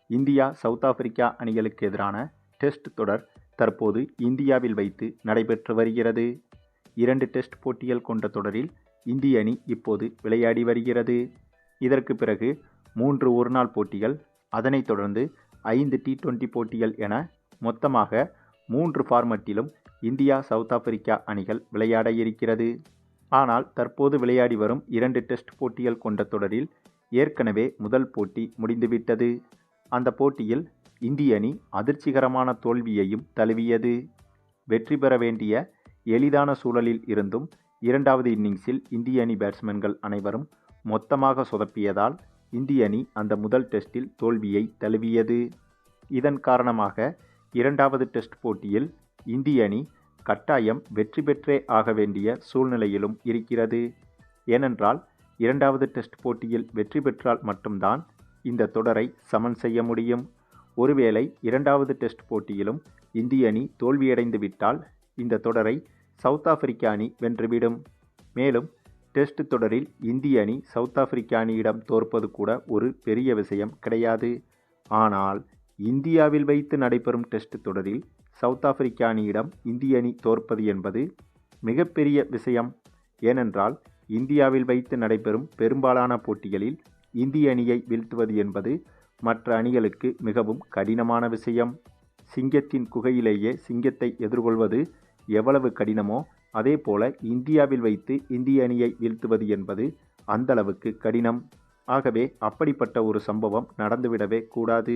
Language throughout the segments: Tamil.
இந்தியா சவுத் ஆப்பிரிக்கா அணிகளுக்கு எதிரான டெஸ்ட் தொடர் தற்போது இந்தியாவில் வைத்து நடைபெற்று வருகிறது. 2 டெஸ்ட் போட்டிகள் கொண்ட தொடரில் இந்திய அணி இப்போது விளையாடி வருகிறது. இதற்கு பிறகு 3 ஒருநாள் போட்டிகள், அதனைத் தொடர்ந்து 5 T20 போட்டிகள் என மொத்தமாக 3 ஃபார்மட்டிலும் இந்தியா சவுத் ஆப்பிரிக்கா அணிகள் விளையாட இருக்கிறது. ஆனால் தற்போது விளையாடி வரும் 2 டெஸ்ட் போட்டிகள் கொண்ட தொடரில் ஏற்கனவே முதல் போட்டி முடிந்துவிட்டது. அந்த போட்டியில் இந்திய அணி அதிர்ச்சிகரமான தோல்வியையும் தழுவியது. வெற்றி பெற வேண்டிய எளிதான சூழலில் இருந்தும் 2வது இன்னிங்ஸில் இந்திய அணி பேட்ஸ்மேன்கள் அனைவரும் மொத்தமாக சொதப்பியதால் இந்திய அணி அந்த முதல் டெஸ்டில் தோல்வியை தழுவியது. இதன் காரணமாக 2வது டெஸ்ட் போட்டியில் இந்திய அணி கட்டாயம் வெற்றி பெற்றே ஆக வேண்டிய சூழ்நிலையிலும் இருக்கிறது. ஏனென்றால் 2வது டெஸ்ட் போட்டியில் வெற்றி பெற்றால் மட்டும்தான் இந்த தொடரை சமன் செய்ய முடியும். ஒருவேளை 2வது டெஸ்ட் போட்டியிலும் இந்திய அணி தோல்வியடைந்து விட்டால் இந்த தொடரை சவுத் ஆப்பிரிக்கா அணி வென்றுவிடும். மேலும் டெஸ்ட் தொடரில் இந்திய அணி சவுத் ஆப்பிரிக்கா அணியிடம் தோற்பது கூட ஒரு பெரிய விஷயம் கிடையாது. ஆனால் இந்தியாவில் வைத்து நடைபெறும் டெஸ்ட் தொடரில் சவுத் ஆப்பிரிக்கா அணியிடம் இந்திய அணி தோற்பது என்பது மிகப்பெரிய விஷயம். ஏனென்றால் இந்தியாவில் வைத்து நடைபெறும் பெரும்பாலான போட்டிகளில் இந்திய அணியை வீழ்த்துவது என்பது மற்ற அணிகளுக்கு மிகவும் கடினமான விஷயம். சிங்கத்தின் குகையிலேயே சிங்கத்தை எதிர்கொள்வது எவ்வளவு கடினமோ அதேபோல இந்தியாவில் வைத்து இந்திய அணியை வீழ்த்துவது என்பது அந்த அளவுக்கு கடினம். ஆகவே அப்படிப்பட்ட ஒரு சம்பவம் நடந்துவிடவே கூடாது.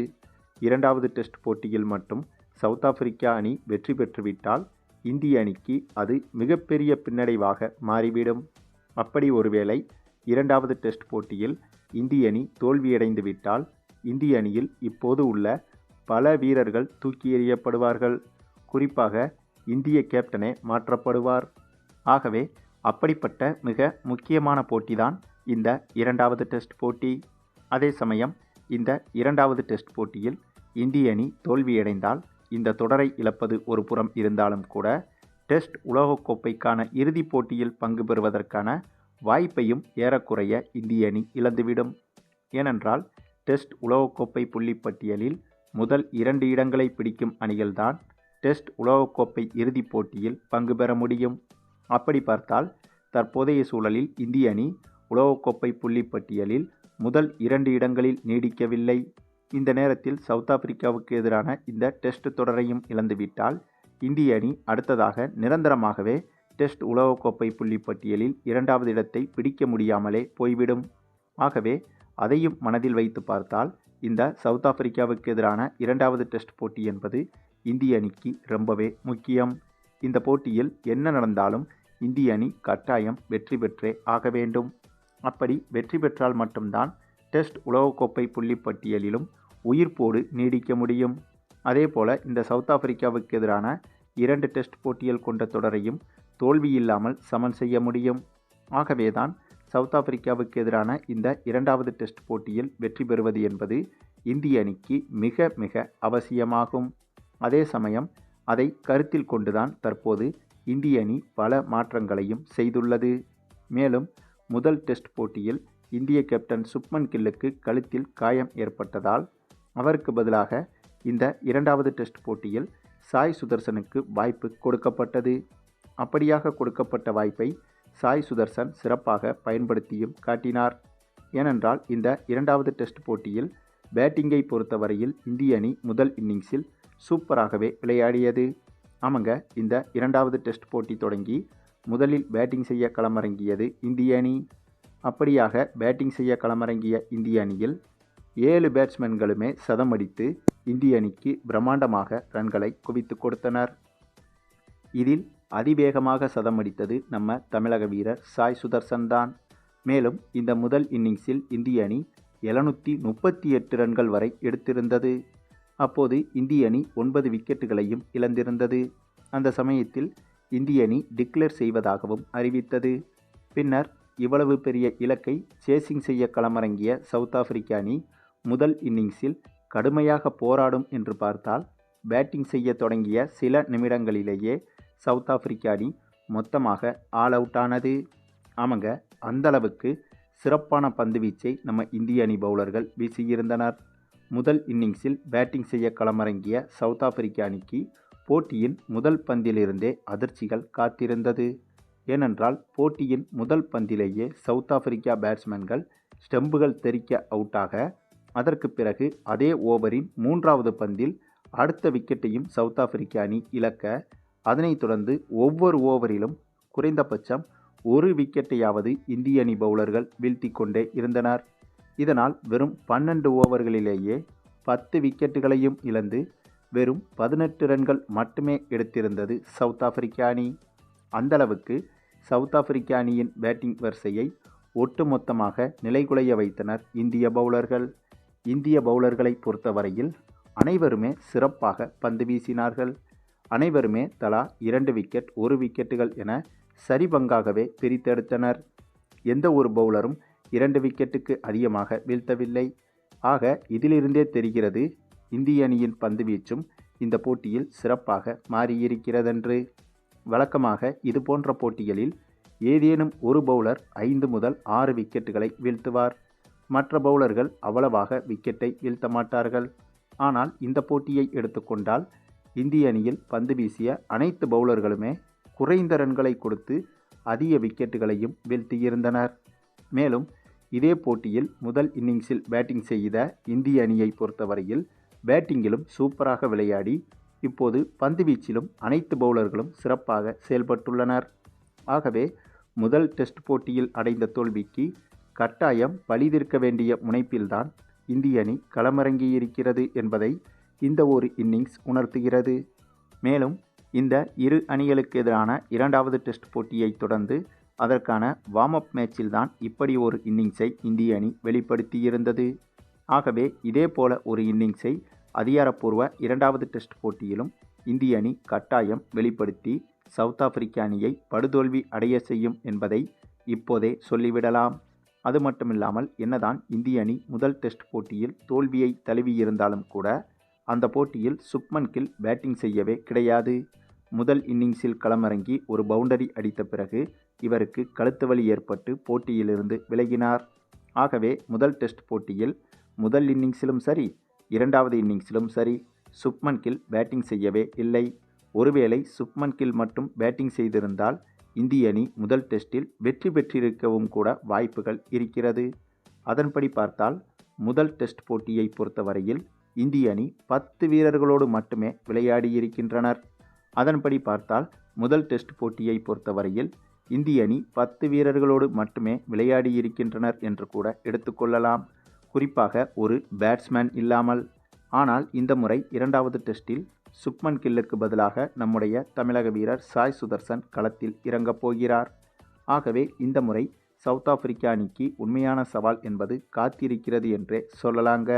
2வது டெஸ்ட் போட்டியில் மட்டும் சவுத் ஆப்பிரிக்கா அணி வெற்றி பெற்றுவிட்டால் இந்திய அணிக்கு அது மிகப்பெரிய பின்னடைவாக மாறிவிடும். அப்படி ஒருவேளை 2வது டெஸ்ட் போட்டியில் இந்திய அணி தோல்வியடைந்து விட்டால் இந்திய அணியில் இப்போது உள்ள பல வீரர்கள் தூக்கி எறியப்படுவார்கள். குறிப்பாக இந்திய கேப்டனே மாற்றப்படுவார். ஆகவே அப்படிப்பட்ட மிக முக்கியமான போட்டிதான் இந்த 2வது டெஸ்ட் போட்டி. அதே சமயம் இந்த 2வது டெஸ்ட் போட்டியில் இந்திய அணி தோல்வியடைந்தால் இந்த தொடரை இழப்பது ஒரு புறம் இருந்தாலும் கூட டெஸ்ட் உலகக்கோப்பைக்கான இறுதிப் போட்டியில் பங்கு பெறுவதற்கான வாய்ப்பையும் ஏறக்குறைய இந்திய அணி இழந்துவிடும். ஏனென்றால் டெஸ்ட் உலகக்கோப்பை புள்ளிப்பட்டியலில் முதல் 2 இடங்களை பிடிக்கும் அணிகள்தான் டெஸ்ட் உலகக்கோப்பை இறுதிப் போட்டியில் பங்கு பெற முடியும். அப்படி பார்த்தால் தற்போதைய சூழலில் இந்திய அணி உலகக்கோப்பை புள்ளிப்பட்டியலில் முதல் 2 இடங்களில் நீடிக்கவில்லை. இந்த நேரத்தில் சவுத் ஆப்பிரிக்காவுக்கு எதிரான இந்த டெஸ்ட் தொடரையும் இழந்துவிட்டால் இந்திய அணி அடுத்ததாக நிரந்தரமாகவே டெஸ்ட் உலகக்கோப்பை புள்ளிப்பட்டியலில் 2வது இடத்தை பிடிக்க முடியாமலே போய்விடும். ஆகவே அதையும் மனதில் வைத்து பார்த்தால் இந்த சவுத் ஆப்பிரிக்காவுக்கு எதிரான 2வது டெஸ்ட் போட்டி என்பது இந்திய அணிக்கு ரொம்பவே முக்கியம். இந்த போட்டியில் என்ன நடந்தாலும் இந்திய அணி கட்டாயம் வெற்றி பெற்றே ஆக வேண்டும். அப்படி வெற்றி பெற்றால் மட்டும்தான் டெஸ்ட் உலகக்கோப்பை புள்ளிப்பட்டியலிலும் உயிர்ப்போடு நீடிக்க முடியும். அதேபோல இந்த சவுத் ஆப்பிரிக்காவுக்கு எதிரான 2 டெஸ்ட் போட்டிகள் கொண்ட தொடரையும் தோல்வியில்லாமல் சமன் செய்ய முடியும். ஆகவேதான் சவுத் ஆப்பிரிக்காவுக்கு எதிரான இந்த 2வது டெஸ்ட் போட்டியில் வெற்றி பெறுவது என்பது இந்திய அணிக்கு மிக மிக அவசியமாகும். அதே சமயம் அதை கருத்தில் கொண்டுதான் தற்போது இந்திய அணி பல மாற்றங்களையும் செய்துள்ளது. மேலும் முதல் டெஸ்ட் போட்டியில் இந்திய கேப்டன் சுப்மன் கில்லுக்கு கழுத்தில் காயம் ஏற்பட்டதால் அவருக்கு பதிலாக இந்த 2வது டெஸ்ட் போட்டியில் சாய் சுதர்சனுக்கு வாய்ப்பு கொடுக்கப்பட்டது. அப்படியாக கொடுக்கப்பட்ட வாய்ப்பை சாய் சுதர்சன் சிறப்பாக பயன்படுத்தியும் காட்டினார். ஏனென்றால் இந்த 2வது டெஸ்ட் போட்டியில் பேட்டிங்கை பொறுத்தவரையில் இந்திய அணி முதல் இன்னிங்ஸில் சூப்பராகவே விளையாடியது. ஆமாங்க, இந்த 2வது டெஸ்ட் போட்டி தொடங்கி முதலில் பேட்டிங் செய்ய களமிறங்கியது இந்திய அணி. அப்படியாக பேட்டிங் செய்ய களமிறங்கிய இந்திய அணியில் 7 பேட்ஸ்மேன்களுமே சதமடித்து இந்திய அணிக்கு பிரம்மாண்டமாக ரன்களை குவித்து கொடுத்தனர். இதில் அதிவேகமாக சதமடித்தது நம்ம தமிழக வீரர் சாய் சுதர்சன் தான். மேலும் இந்த முதல் இன்னிங்ஸில் இந்திய அணி 738 ரன்கள் வரை எடுத்திருந்தது. அப்போது இந்திய அணி 9 விக்கெட்டுகளையும் இழந்திருந்தது. அந்த சமயத்தில் இந்திய அணி டிக்ளேர் செய்வதாகவும் அறிவித்தது. பின்னர் இவ்வளவு பெரிய இலக்கை சேசிங் செய்ய களமிறங்கிய சவுத் ஆப்பிரிக்கா அணி முதல் இன்னிங்ஸில் கடுமையாக போராடும் என்று பார்த்தால் பேட்டிங் செய்ய தொடங்கிய சில நிமிடங்களிலேயே சவுத் ஆப்பிரிக்கா அணி மொத்தமாக ஆல் அவுட் ஆனது. ஆமாங்க, அந்தளவுக்கு சிறப்பான பந்து வீச்சை நம்ம இந்திய அணி பவுலர்கள் வீசியிருந்தனர். முதல் இன்னிங்ஸில் பேட்டிங் செய்ய களமிறங்கிய சவுத் ஆப்பிரிக்க அணிக்கு போட்டியின் முதல் பந்திலிருந்தே அதிர்ச்சிகள் காத்திருந்தது. ஏனென்றால் போட்டியின் முதல் பந்திலேயே சவுத் ஆப்பிரிக்கா பேட்ஸ்மேன்கள் ஸ்டெம்புகள் தெறிக்க அவுட்டாக, அதற்கு பிறகு அதே ஓவரின் 3வது பந்தில் அடுத்த விக்கெட்டையும் சவுத் ஆப்பிரிக்க அணி இழக்க, அதனைத் தொடர்ந்து ஒவ்வொரு ஓவரிலும் குறைந்தபட்சம் ஒரு விக்கெட்டையாவது இந்திய அணி பவுலர்கள் வீழ்த்தி கொண்டே இருந்தனர். இதனால் வெறும் 12 ஓவர்களிலேயே 10 விக்கெட்டுகளையும் இழந்து வெறும் 18 ரன்கள் மட்டுமே எடுத்திருந்தது சவுத் ஆப்பிரிக்க அணி. அந்தளவுக்கு சவுத் ஆப்பிரிக்க அணியின் பேட்டிங் வரிசையை ஒட்டுமொத்தமாக நிலைகுலைய வைத்தனர் இந்திய பவுலர்கள். இந்திய பவுலர்களை பொறுத்தவரையில் அனைவருமே சிறப்பாக பந்து வீசினார்கள். அனைவருமே தலா 2 விக்கெட் 1 விக்கெட்டுகள் என சரிபங்காகவே பிரித்தெடுத்தனர். எந்த ஒரு பவுலரும் 2 விக்கெட்டுக்கு அதிகமாக வீழ்த்தவில்லை. ஆக இதிலிருந்தே தெரிகிறது இந்திய அணியின் பந்து வீச்சும் இந்த போட்டியில் சிறப்பாக மாறியிருக்கிறதென்று. வழக்கமாக இதுபோன்ற போட்டிகளில் ஏதேனும் ஒரு பவுலர் 5 முதல் 6 விக்கெட்டுகளை வீழ்த்துவார். மற்ற பவுலர்கள் அவ்வளவாக விக்கெட்டை வீழ்த்த மாட்டார்கள். ஆனால் இந்த போட்டியை எடுத்துக்கொண்டால் இந்திய அணியில் பந்து வீசிய அனைத்து பவுலர்களுமே குறைந்த ரன்களை கொடுத்து அதிக விக்கெட்டுகளையும் வீழ்த்தியிருந்தனர். மேலும் இதே போட்டியில் முதல் இன்னிங்ஸில் பேட்டிங் செய்த இந்திய அணியை பொறுத்தவரையில் பேட்டிங்கிலும் சூப்பராக விளையாடி இப்போது பந்து வீச்சிலும் அனைத்து பவுலர்களும் சிறப்பாக செயல்பட்டுள்ளனர். ஆகவே முதல் டெஸ்ட் போட்டியில் அடைந்த தோல்விக்கு கட்டாயம் பழிதீர்க்க வேண்டிய முனைப்பில்தான் இந்திய அணி களமிறங்கியிருக்கிறது என்பதை இந்த ஒரு இன்னிங்ஸ் உணர்த்துகிறது. மேலும் இந்த இரு அணிகளுக்கு எதிரான 2வது டெஸ்ட் போட்டியை தொடர்ந்து அதற்கான வார்ம் அப் மேட்சில்தான் இப்படி ஒரு இன்னிங்ஸை இந்திய அணி வெளிப்படுத்தியிருந்தது. ஆகவே இதே போல ஒரு இன்னிங்ஸை அதிகாரப்பூர்வ 2வது டெஸ்ட் போட்டியிலும் இந்திய அணி கட்டாயம் வெளிப்படுத்தி சவுத் ஆப்பிரிக்க அணியை படுதோல்வி அடைய செய்யும் என்பதை இப்போதே சொல்லிவிடலாம். அது மட்டுமில்லாமல் என்னதான் இந்திய அணி முதல் டெஸ்ட் போட்டியில் தோல்வியை தழுவியிருந்தாலும் கூட அந்த போட்டியில் சுப்மன் கில் பேட்டிங் செய்யவே கிடையாது. முதல் இன்னிங்ஸில் களமிறங்கி ஒரு பவுண்டரி அடித்த பிறகு இவருக்கு கழுத்து வலி ஏற்பட்டு போட்டியிலிருந்து விலகினார். ஆகவே முதல் டெஸ்ட் போட்டியில் முதல் இன்னிங்ஸிலும் சரி 2வது இன்னிங்ஸிலும் சரி சுப்மன் கில் பேட்டிங் செய்யவே இல்லை. ஒருவேளை சுப்மன் கில் மட்டும் பேட்டிங் செய்திருந்தால் இந்திய அணி முதல் டெஸ்டில் வெற்றி பெற்றிருக்கவும் கூட வாய்ப்புகள் இருக்கிறது. அதன்படி பார்த்தால் முதல் டெஸ்ட் போட்டியை பொறுத்தவரையில் இந்திய அணி 10 வீரர்களோடு மட்டுமே விளையாடியிருக்கின்றனர். அதன்படி பார்த்தால் முதல் டெஸ்ட் போட்டியை பொறுத்தவரையில் இந்திய அணி 10 வீரர்களோடு மட்டுமே விளையாடியிருக்கின்றனர் என்று கூட எடுத்துக்கொள்ளலாம். குறிப்பாக ஒரு பேட்ஸ்மேன் இல்லாமல். ஆனால் இந்த முறை 2வது டெஸ்டில் சுப்மன் கில்லுக்கு பதிலாக நம்முடைய தமிழக வீரர் சாய் சுதர்சன் களத்தில் இறங்கப் போகிறார். ஆகவே இந்த முறை சவுத் ஆப்பிரிக்க அணிக்கு உண்மையான சவால் என்பது காத்திருக்கிறது என்றே சொல்லலாங்க.